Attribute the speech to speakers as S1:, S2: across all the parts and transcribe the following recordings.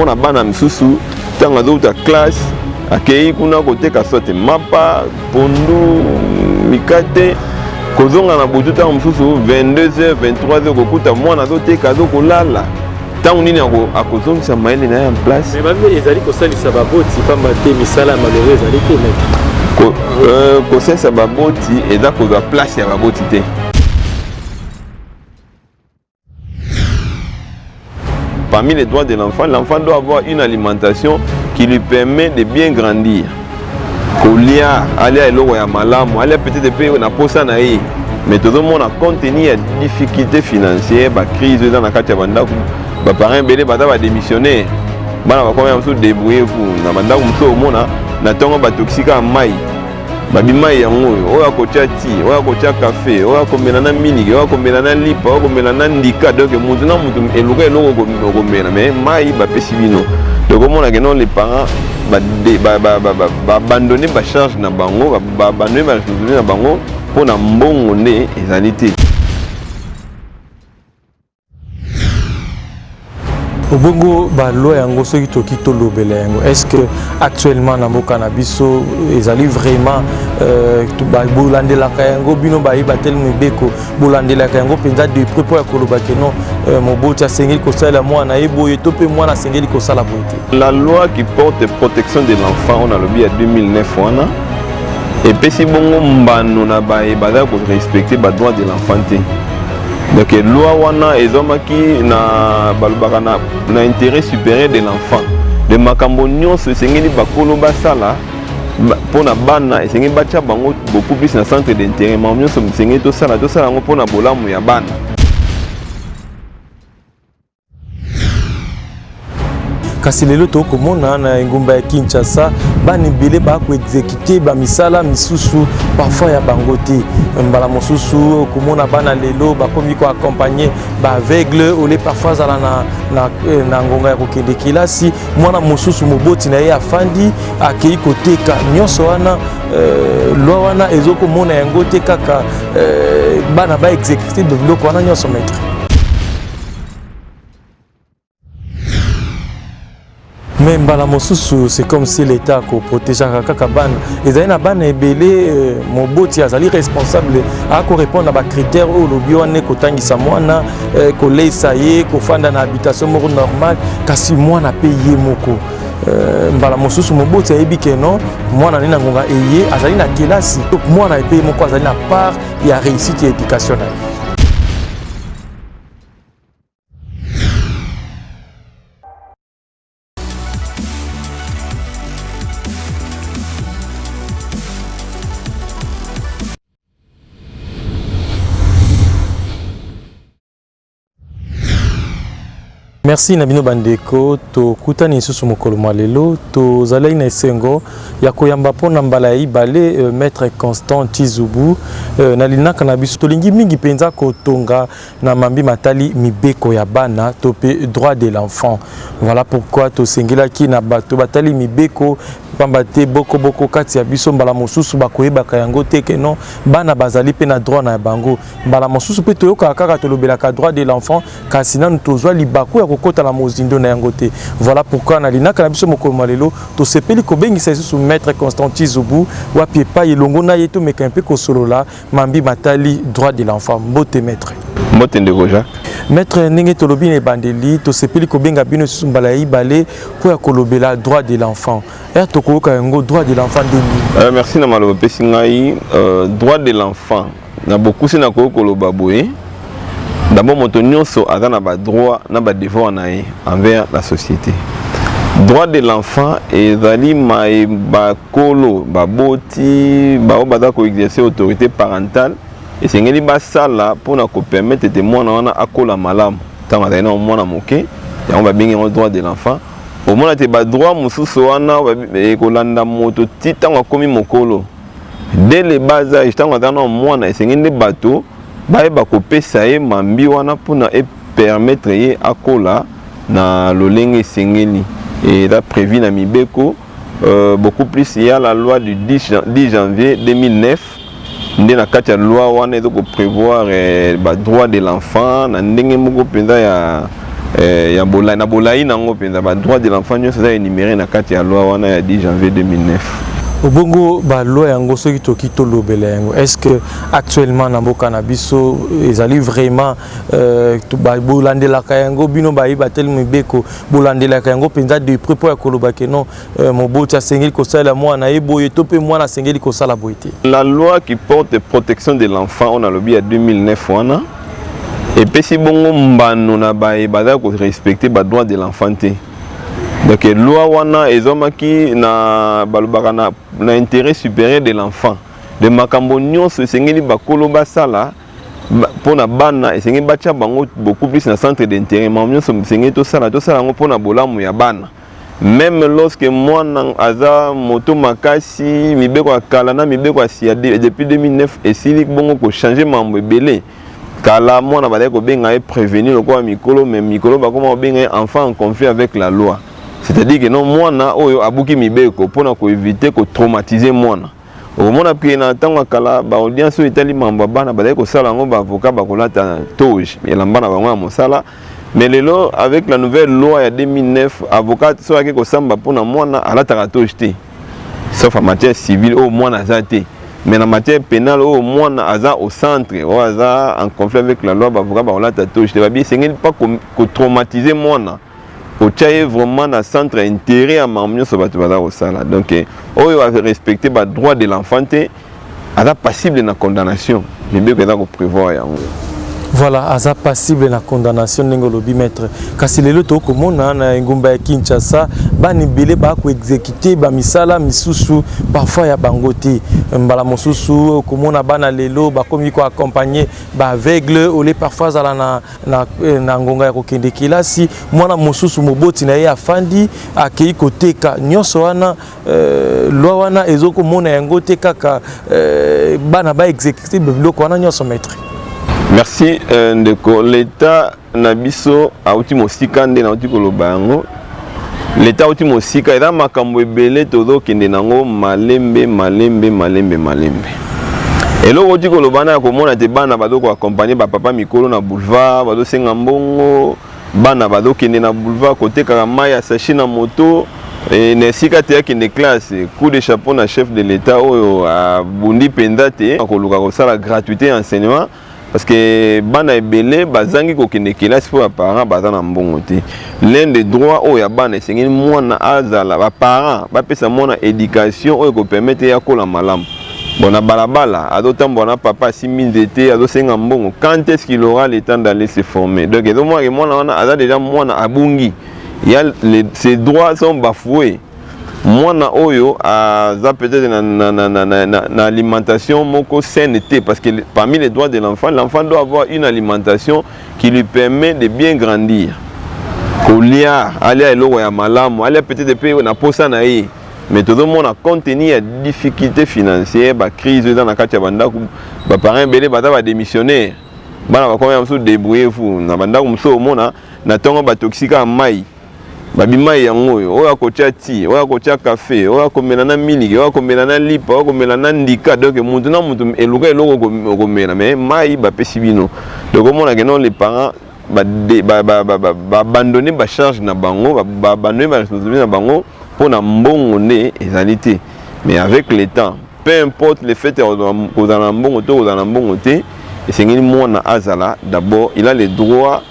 S1: mona bana misusu tanga d'autres classe akei kuna koteka sote mapa pondu mikate kozonga na butu tanga misusu 22h 23h kokuta mwana azoteka azokolala tant nini akozongisa mayele na en place
S2: mais bambe ezali kosalisa baboti pamba te misala malheureux ezali te maître
S1: kosalisa baboti eza kozwa place ya baboti te. Parmi les droits de l'enfant, l'enfant doit avoir une alimentation qui lui permet de bien grandir. Kolia, aller à l'eau ya malamu, aller peut-être payer na posa na ye. Mais tout le monde a contenu des difficultés financières, la crise dans la carte banda, les parents belé bada va démissionner. Bana va quand même se débrouiller vous. Na banda umso mona na tongo ba toxika mai. Babima yango oya kocha ti oya kocha café oya komela na mini oya komela na lipa oya komela na ndika donc mutu na mutu eluka eloko komela mais mai ba pesi bino donc omona que non les parents abandonner ba charge na bango abandonner ba responsabilité na bango pona mbongo ne ezali te.
S2: Obongo ba loi yango soki toki to lobela yango est-ce que actuellement na mboka na biso ezali vraiment ba bolandela ka yango bino ba yiba tel mibeko bolandela ka yango penza de près pour koloba que non moboti asengeli ko sala mwana eboye to pe mwana asengeli ko sala boye. La
S1: loi qui porte protection de l'enfant on a le bien 2009 wana et puis si bongo mbano na ba bada ko respecter ba droit de l'enfant. Donc la loi wana ezomaki na balobaka na intérêt supérieur de l'enfant. De makambo nyonso esengeli bakolo basala pona bana esengeli bacha bango beaucoup plus na centre d'intérêt mais nyonso esengeli tosala yango pona bolamu ya bana.
S2: Kasi lelo to komona na ngumba ya Kinshasa bani bele ba ko exécuter ba misala misusu parfois ya bangote mbala mosusu komona bana lelo ba komi ko accompagner ba aveugle ole parfois ala na ngonga ya kokende kilasi mwana mosusu moboti na ye afandi akei koteka nyonso wana loi wana ezoko mona yango te kaka bana ba exécuter de biloko wana nyonso maître. Mais mbala mosusu c'est comme si l'État ko protégeaka kaka bana ezali na bana ebele moboti azali responsable a ko répondre à ba critères au lobi wana ko tangisa mwana ko leisa ye ko fanda na habitation moko normal kasi mwana pe ye moko mbala mosusu moboti ayebi ke non mwana nina ngonga eye azali na kelasi mwana pe moko azali na part ya réussite et éducation na ye. Merci Nabino Bandeko to kutani susu mokolo malelo to zalai na esengo ya koyamba pona mbala ibale maître Constant Tizubu na linaka na biso to lingi mingi penza ko tonga na mambi matali mibeko ya bana to pe droit de l'enfant. Voilà pourquoi to sengela ki na bato batali mibeko pamba te boko kati ya biso mbala mosusu bakoyebaka yango te ke non bana bazali pe na droit na bango mbala mosusu pe toyoka kaka to lobelaka droit de l'enfant kasi nanu tozwa libako ya kokota na mozindo na yango te. Voilà pourquoi na linaka na biso mokolo malelo to sepeli ko bengisa susu maître Constant Tizubu wapi pa yelongo na yeto meka mpe ko solola mambi matali droit de l'enfant mbote maître.
S1: Mbote ndeko Jacques.
S2: Maître ndenge tolobi ne bandeli to sepeli ko benga bino susu mbala ibale po ya kolobela droit de l'enfant. Droit de l'enfant de
S1: merci na maloba pesi ngai droit de l'enfant na beaucoup c'est na ko koloba boye d'abord moto nyonso aza na ba droit na ba devoir na ye envers la société. Droit de l'enfant ezali mai ba kolo ba boti ba obaza ko exercer autorité parentale et sengeli ba sala pour na ko permettre te mwana wana akola malamu tama na mwana moke ya on va bien le droit de l'enfant. Au moins tu as droit mususu wana ekolanda moto titango komi mokolo dès le bas âge tango tana mwana esengende bato bayeba kopesa ye mambi wana pona e permettre ye akola na lolenge esengeli et là prévu na mibeko beaucoup plus il y a la loi du 10 janvier 2009 ndé na kati ya loi wana ezoko prévoir ba droit de l'enfant na ndenge moko penza ya bolai na bolai nango penza ba droit de l'enfant nyonso za énuméré na kati ya loi wana ya 10 janvier 2009.
S2: Obongo ba loi yango soki toki tolobela yango, est-ce que actuellement na mboka na biso ezali vraiment ba bolandela ka yango bino ba yiba tel mibeko bolandela ka yango penza de près pour ya koloba ke non moboti asengeli kosala mwana eboye to pe mwana asengeli kosala boyete.
S1: La loi qui porte protection de l'enfant on a lobby à 2009 wana et puis si bongo mbano na ba bada ko respecter ba droit de l'enfant. Donc la loi wana ezomaki na balobaka na intérêt supérieur de l'enfant. De makambo nyonso esengeli bakolo basala pona bana esengeli bacha bango beaucoup plus na centre d'intérêt. Mam nyonso esengeli to sala ngo pona bolamu ya bana. Même lorsque mwana aza moto makasi mibeko akala na mibeko asia depuis 2009 esili bongo ko changer mambo ebele. Kala mwana bale ko benga e prévenir lokwa mikolo mais mikolo bakoma benga enfant en conflit avec la loi. C'est-à-dire que non mwana oyo abuki mibeko pona ko éviter ko traumatiser mwana. Au mona prie na tanga kala ba audience itali mamba bana ba ko sala ngo ba avocat ba kolata toge mais lambana bango ya mosala mais lelo avec la nouvelle loi ya 2009 avocat so yake ko samba pona mwana alata toge te sauf en matière civile au mwana zate mais en matière pénale au mwana aza au centre ou aza en conflit avec la loi ba avocat ba kolata toge te ba bien c'est pas ko traumatiser mwana. Au tchaye vraiment dans centre intérêt à mamio so batu bala au sala donc oyo a respecter ba droit de l'enfant ada passible na condamnation mais bien que ça ko prévoir yango.
S2: Voilà, aza passible na condamnation ndenge lobi maître kasi lelo to komona na ngumba ya Kinshasa bani belé ba ko exécuter ba misala misusu parfois ya bangote mbala mosusu komona bana lelo ba komi ko accompagner ba aveugle ole parfois ala na ngonga ya kokende kilasi mwana mosusu moboti na ye afandi akei koteka nyonso wana loi wana ezoko mona yango te kaka bana ba exécuter biloko wana nyonso maître.
S1: Merci ndeko l'état na biso auti mosika nde na uti koloba yango l'état auti mosika eza makambo ebele tozo kende nango malembe eloko uti koloba na komona te bana bazo ko accompagner ba papa mikolo na boulevard bazo senga mbongo bana bazo kende na boulevard côté karama ya sachi na moto et na sika te kende classe coup de chapeau na chef de l'état oyo bundi penda te akoluka kosala gratuité enseignement. Parce que bana ebele bazangi ko kende kelasi pour parents bazana mbongo te l'un des droits o ya bana sengeli mwana azala ba parents ba pesa mwana éducation o ko permettre ya kola malamu bona balabala adotambo na papa siminzete adosenga mbongo quand est-ce qu'il aura le temps d'aller se former donc ezo mwana wana aza déjà mwana abungi ses droits sont bafoués. Mwana oyo aza peut-être na alimentation moko saine parce que parmi les droits de l'enfant doit avoir une alimentation qui lui permet de bien grandir. Kolia alia eloko ya malamu alia peut-être pe na posa na ye mais tout le monde a contenu ya difficulté financière ba crise dans la kati ya bandaku ba parents belé bata ba démissionnaire bana ba konya mso débrouiller fou na bandaku mso mona na tongo ba toxika mai babima yango oyo akotia ti oyo akotia café oyo akomela na miliki oyo akomela na lipa oyo akomela na ndika donc mutu na mutu eluka eloko okomela mais mai bapesi bino donc omona ke non les parents abandonner ba charge na bango abandonner ba responsabilité na bango pour na mbongo ne ezalité mais avec le temps peu importe le fait kozala mbongo to kozala mbongo te esengeli mwana azala d'abord il a le droit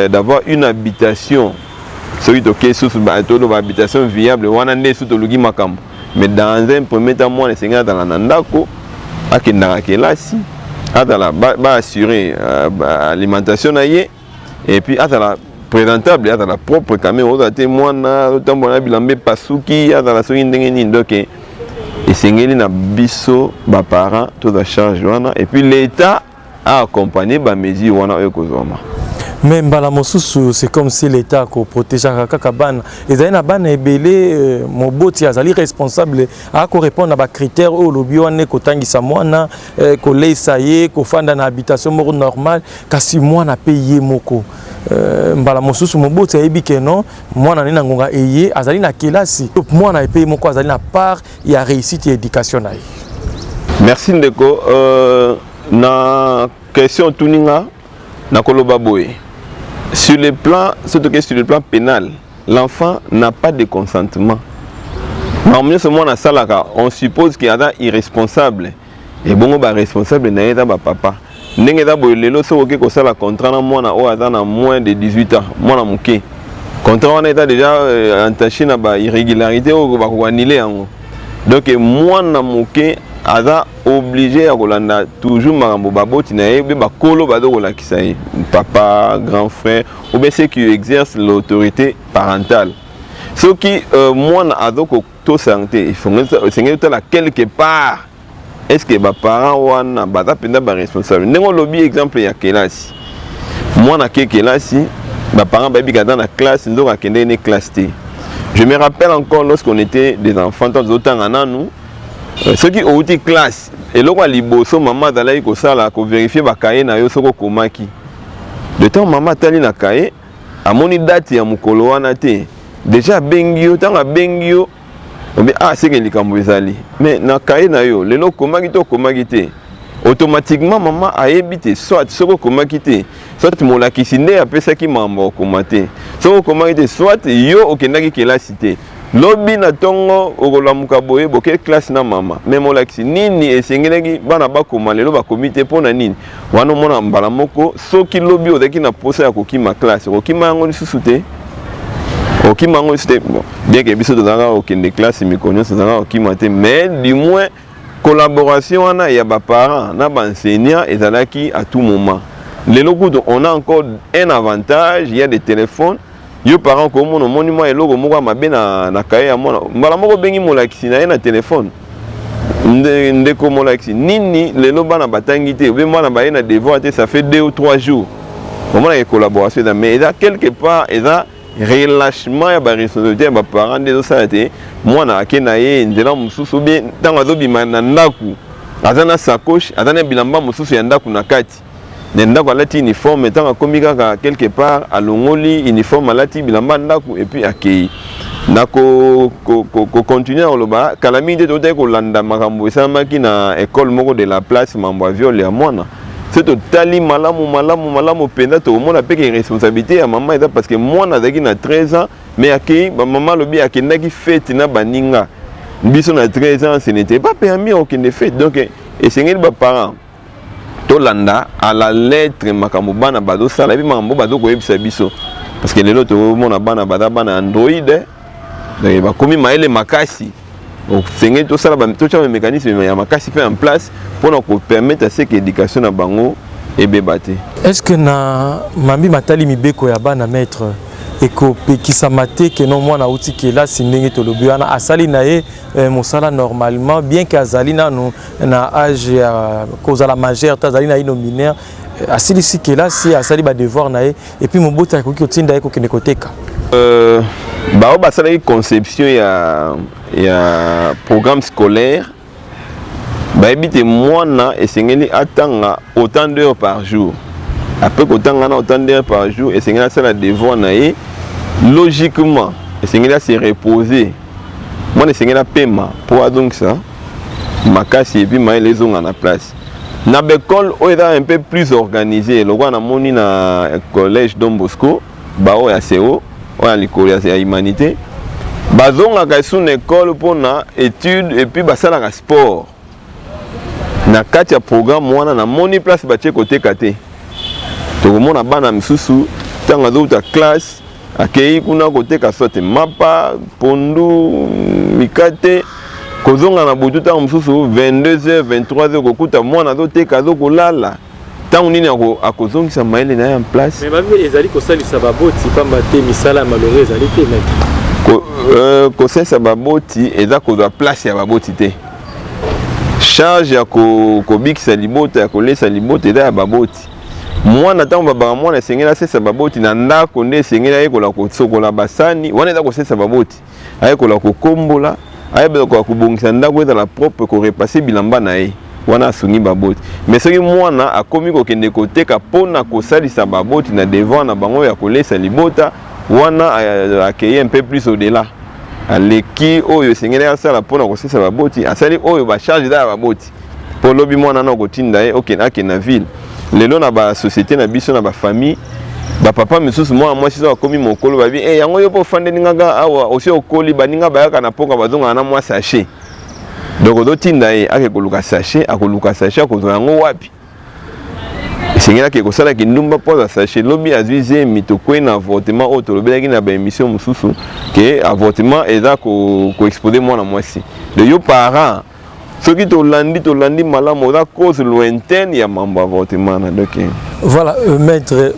S1: d'avoir une habitation. Celui qui est sous habitation viable, mais dans un premier temps, moi, les seigneurs dans la Nandako, à assurer l'alimentation et puis à la présentable, à la propre caméra, à témoin, autant bon bilambe pasuki, à la soin donc et seigneur na biso, ba parents, toute la charge et puis l'État a accompagné ba mesures wana ekozoma.
S2: Mais mbala mosusu c'est comme si l'État ko protégeaka kaka bana ezali na bana ebele moboti azali responsable a ko répondre à ba critères o lobi wana ko tangisa mwana ko leisa ye ko fanda na habitation moko normal kasi mwana paye moko mbala mosusu moboti ayebi ke non mwana nina ngonga eye azali na kelasi mwana paye moko azali na part ya réussite et éducation na ye.
S1: Merci ndeko na question tuninga na koloba boye sur le plan, surtout que sur le plan pénal, l'enfant n'a pas de consentement. On suppose qu'il y a irresponsable. Et bon, responsable n'est pas papa. N'est pas le so que ça la contrat na moi na moins de 18 ans. Moi na muké. Contrat on est déjà entaché na ba irrégularité ou ba ko annuler en. Donc moi na muké ada obligé à kolanda toujours marambo baboti na ye ba kolo ba do la kisaye. Papa, grand frère ou bien ceux qui exercent l'autorité parentale. Ceux qui moi na adoko to santé, il faut que là quelque part. Est-ce que les parents wana bata penda ba responsable nengo lobby exemple ya kelasi moi na kelasi ba parents baby dans la classe ndo ka kende ne classe T. Je me rappelle encore lorsqu'on était des enfants dans autant nous ceux qui ont été classe et loko liboso maman dalai ko sala ko vérifier ba cahier na yo soko komaki de temps maman tali na cahier amoni date ya mukolo wana te déjà bengio tanga bengio. C'est que les cambouisali. Mais dans le cas na yo, les lots komagite, automatiquement maman a évité soit ce que komagite, soit mon la qui s'inde après ça qui m'a komate. Soit komagite, soit yo okendaki qui la cité. Lobby na tongo okola mukaboye boke classe na mama. Mais mon la qui nini esengelaki bana ba komale lo ba comité pona nini. Wana mona mbala moko soki lobby odaki na posa ya kokima classe, kokima yango lisusuté. Ok, bien que biso tozanga aucune classe mais connaît tozanga okimate mais du moins collaboration il y a ba parents na ba enseignants et zalaki à tout moment. Les locaux on a encore un avantage, il y a des téléphones. Yo parents comme mon monument et logo moko mabe na kaye ya mona. Mbala moko bengi molakisi na na téléphone. Ndeko molakisi nini lelo bana batangi te be mwana ba na devoir te ça fait 2 ou 3 jours. Comment la collaboration mais il y a quelque part il y a relâchement ya ba responsabilité ya ba parents de ça été moi na akena ye ndela mususu bien tanga zo bima na ndaku azana sacoche azana bilamba mususu ya ndaku na kati na ndaku alati uniforme tanga komika ka quelque part alongoli uniforme alati bilamba ndaku et puis akei na ko continuer oloba kalami de tote ko landa makambo esamaki na école moko de la place mambo viol ya mwana. C'est totalement malamu penda to mona peke responsabilité à maman parce que moi na 13 ans mais akei maman lobi akendaki fête na baninga biso na 13 ans ce n'était pas permis aucune fête donc et c'est les parents to landa à la lettre makambo bana bado sala bi makambo bado ko yebisa biso parce que lelo to mona bana bana Android donc ba komi maele makasi au sengé tout ça là tout ça mécanisme ya makasi fait en place pour nous permettre à ce que l'éducation na bango et bébate.
S2: Est-ce que na mambi matali mibeko ya bana maître eko qui samate que non moi na outi que là sindenge to lobiana asali na ye mosala normalement bien que azali na no na âge ya cause la majeur azali na ino mineur asili si que là si asali ba devoir na ye et puis mobota ko tinda eko kene koteka
S1: ba basala conception ya programme scolaire ba ebite mwana esengeli atanga autant d'heures par jour après autant d'heures par jour esengeli asala devoir na ye logiquement esengeli se reposer mwana esengeli pema pour donc ça makasi et puis les onga na place na bekol o est un peu plus organisé le na moni na collège Don Bosco ba o ya CO o ya likolo ya humanité bazonga ka sur école pour na étude et puis basala ka sport na kati ya programme wana na moni place ba tie côté kate to mona bana misusu tanga zo ta classe akei kuna côté ka sote mapa pondu mikate kozonga na butu tanga misusu 22h 23h kokuta mwana zo te kazo kolala tangu nini akozongisa maele na en place
S2: mais babi ezali ko salisa baboti pamba te misala malheureuse ezali te mec
S1: ko salisa baboti eza ko za place ya baboti te charge ya ko bikisa libota ya kolesa libota eza ya baboti mwana tango babaka mwana esengela sesa baboti na ndako nde esengela yekola kosokola basani wana eza kosesa baboti ayekola kokombola ayekola kobongisa ndako ezala propre korepase bilamba na ye wana asungi baboti mais soki mwana akomi kokende koteka mpona kosalisa baboti na devoir na bango ya kolesa libota wana akeye un peu plus au-delà aleki oyo esengela asala mpona kosalisa baboti asali oyo bacharge eza ya baboti mpo lobi mwana na kotinda ye okende ake na ville lelo na ba société na biso na ba famille ba papa misusu moi si ça komi mokolo ba bi yango yo po fande ninga awa aussi okoli baninga bayaka na poka bazonga na moi sachet donc do tinda e akoluka sachet akozwa yango wapi singela ke ko sala ki ndumba poza sachet lobi azuize mitokwe na avortement auto lobelaki na ba émission mususu ke avortement eza ko exposer moi na moi si de yo parents ce qui to landi malamu oza cause lointaine ya mambo avortement na donc
S2: voilà maître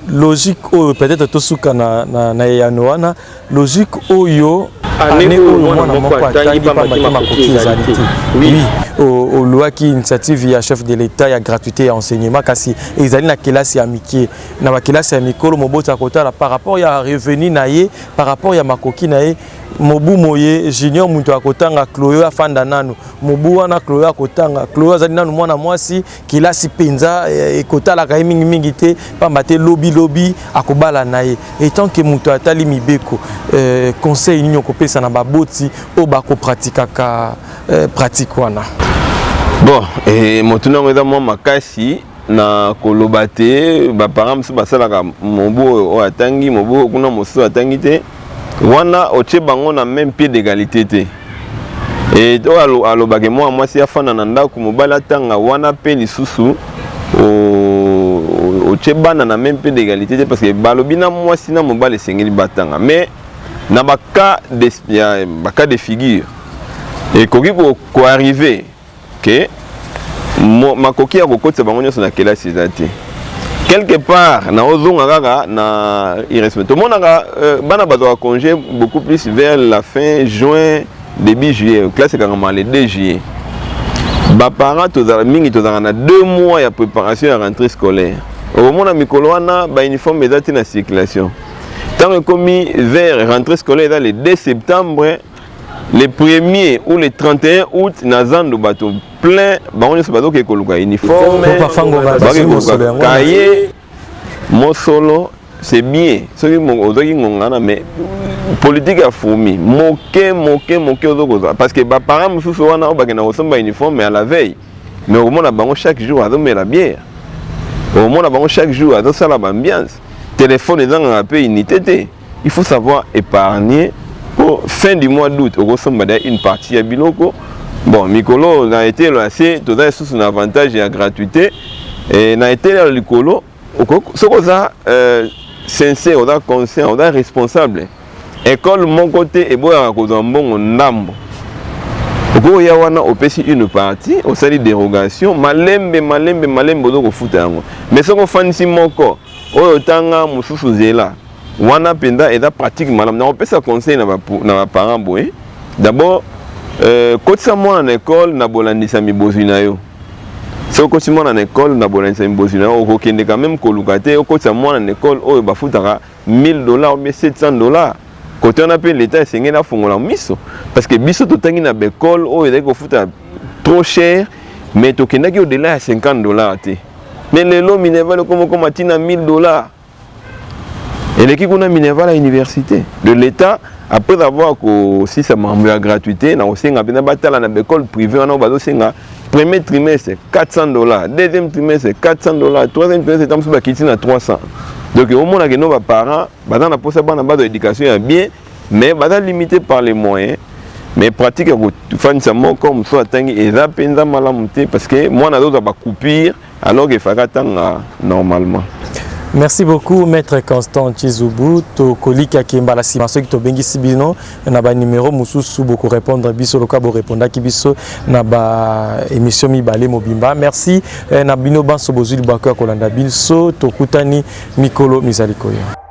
S2: logique peut-être to suka na yanoana logique oyo année oyo mwana moko atangi pa makoki ezali te oui au loi qui initiative ya chef de l'état ya gratuité ya enseignement kasi ezali na kelasi ya mike na ba kelasi ya mikolo mobota kotala par rapport ya revenu na ye par rapport ya makoki na ye mobu moye junior muntu akotanga Chloé afanda nanu mobu wana Chloé akotanga Chloé azali nanu mwana mwasi kelasi penza ekotala ka mingi te pamba te lobi akobala na ye et tant que mutu atali mibeko conseil nini okopesa na baboti o bako pratikaka pratique wana
S1: bon et motuna ngeza mo makasi na koloba te ba parents musu basalaka mobu o atangi mobu kuna mosu atangi te wana oche bango na même pied d'égalité te et to alobake moi si afana na ndako mobala tanga wana pe lisusu oche bana na même pied d'égalité te parce que balobi na moi si na mobala sengeli batanga mais na baka de figure et koki ko arriver que makoki ya kokotsa bango nyonso na kelasi ezati quelque part na ozonga kaka na irrespect tout le monde bana bazo congé beaucoup plus vers la fin juin début juillet classe quand le 2 juillet ba parents tozala mingi tozala na 2 mois ya préparation à rentrée scolaire au moment na mikolo wana ba uniforme ezati na circulation tant commis vers rentrée scolaire dans le 2 septembre le 1er ou le 31 août na zando bato plein bango so bato ke koluka uniforme cahier mosolo c'est bien ce qui ozoki ngongana mais politique a fourmi moke ozokoza parce que ba parents mususu wana obake na kosomba uniforme à la veille mais au moins bango chaque jour azomela bière au moins bango chaque jour azosala ba ambiance téléphone ezanga pe unité te il faut savoir épargner pour fin du mois d'août au une partie à biloko bon mikolo a été lancé tout ça sous un avantage et à gratuité et n'a été là le colo ce qu'on a sincère on a conscient on a responsable école mon côté et bon à cause d'un bon nambo au ya wana opesi une partie au sali dérogation malembe au foot mais ce qu'on fait ici mon corps au tanga mususu zela wana penda eza pratique malam na opesa conseil na ba parents boye d'abord kotisa mwana na école na bolandisa mibozi na yo so kotisa mwana na école na bolandisa mibozi na yo okende quand même koluka te okotisa mwana na école oyo bafutaka $1000 ou bien $700 côté on appelle l'état esengeli afongola miso parce que biso totangi na bekole oyo ezali kofuta trop cher mais tokendaki au-delà ya $50 te mais lelo minerval comme tina $1000 et l'équipe qu'on a minerva à l'université de l'État après avoir aussi sa membre à gratuité na osenga bena batala na école privée on a bazo senga premier trimestre $400 deuxième trimestre $400 troisième trimestre tam so ba kitina 300 donc au moins que nos parents bazana na posa bana base d'éducation ya bien mais bazana limité par les moyens mais pratique ko fanisa moko comme so atangi eza penza malamu te parce que moi na doza ba coupure alors que fakatanga normalement.
S2: Merci beaucoup Maître Constant Chizubu to kolika kimbala si maso ki to bengi sibino na ba numéro mususu boko répondre biso loka bo répondre ki biso na ba émission mi balé mobimba merci na bino banso bozuli bako kolanda biso to kutani mikolo mizali koyo.